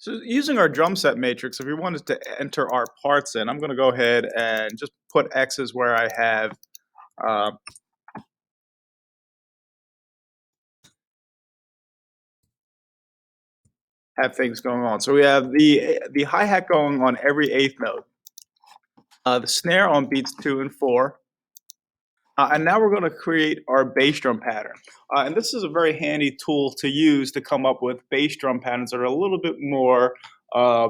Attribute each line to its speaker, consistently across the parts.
Speaker 1: So using our drum set matrix, if we wanted to enter our parts in, I'm going to go ahead and just put X's where I uh, have things going on. So we have the hi-hat going on every eighth note, the snare on beats 2 and 4, and now we're going to create our bass drum pattern. And this is a very handy tool to use to come up with bass drum patterns that are a little bit more uh,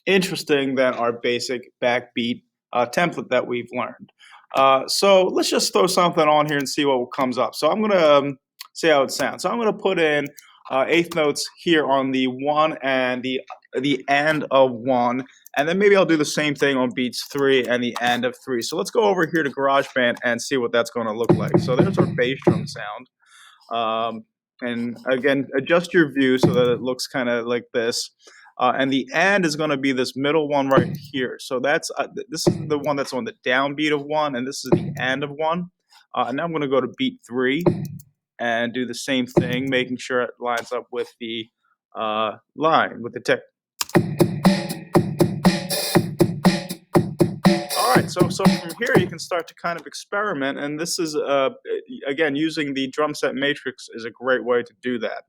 Speaker 1: interesting than our basic backbeat template that we've learned. So let's just throw something on here and see what comes up. So I'm going to see how it sounds. So I'm going to put in eighth notes here on the one and the end of one, and then maybe I'll do the same thing on beats 3 and the end of 3. So let's go over here to GarageBand and see what that's going to look like. So there's our bass drum sound. And again, adjust your view so that it looks kind of like this. And the and is going to be this middle one right here. So that's this is the one that's on the downbeat of 1, and this is the and of 1. And now I'm going to go to beat 3 and do the same thing, making sure it lines up with the line, with the tick. All right, so from here you can start to kind of experiment, and this is again, using the drum set matrix is a great way to do that.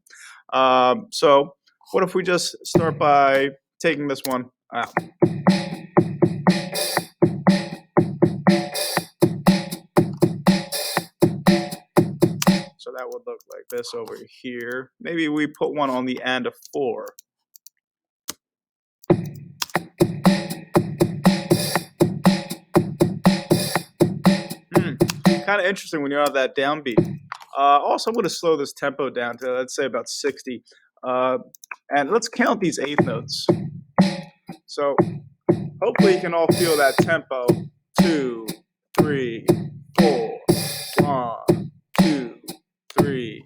Speaker 1: So what if we just start by taking this one out? So that would look like this over here. Maybe we put one on the end of 4. Kind of interesting when you have that downbeat. Also, I'm going to slow this tempo down to, let's say, about 60. And let's count these eighth notes. So hopefully you can all feel that tempo. 2, 3, 4. 1, 2, 3,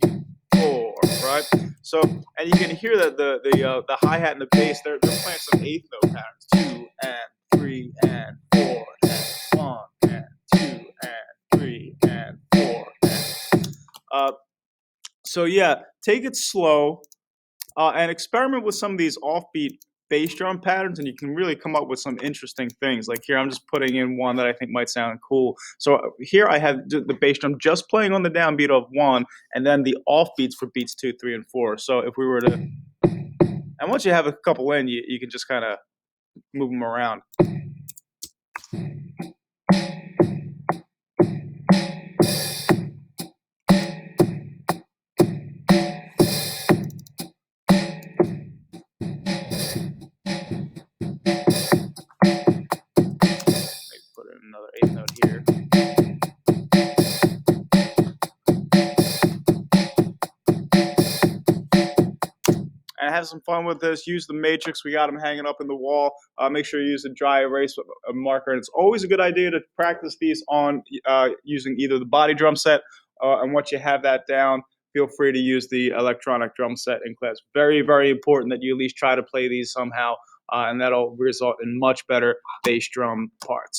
Speaker 1: 4. Right? So, and you can hear that the hi-hat and the bass, they're playing some eighth note patterns. 2 and 3 and 4 and 1 and 2 and 3 and 4. So yeah, take it slow and experiment with some of these offbeat bass drum patterns, and you can really come up with some interesting things. Like here, I'm just putting in one that I think might sound cool. So here I have the bass drum just playing on the downbeat of 1, and then the offbeats for beats 2, 3, and 4. So if we were to, and once you have a couple in, you can just kind of move them around. Put in another eighth note here. And have some fun with this. Use the matrix. We got them hanging up in the wall. Make sure you use a dry erase marker. And it's always a good idea to practice these on using either the body drum set, and once you have that down, feel free to use the electronic drum set in class. Very, very important that you at least try to play these somehow, and that'll result in much better bass drum parts.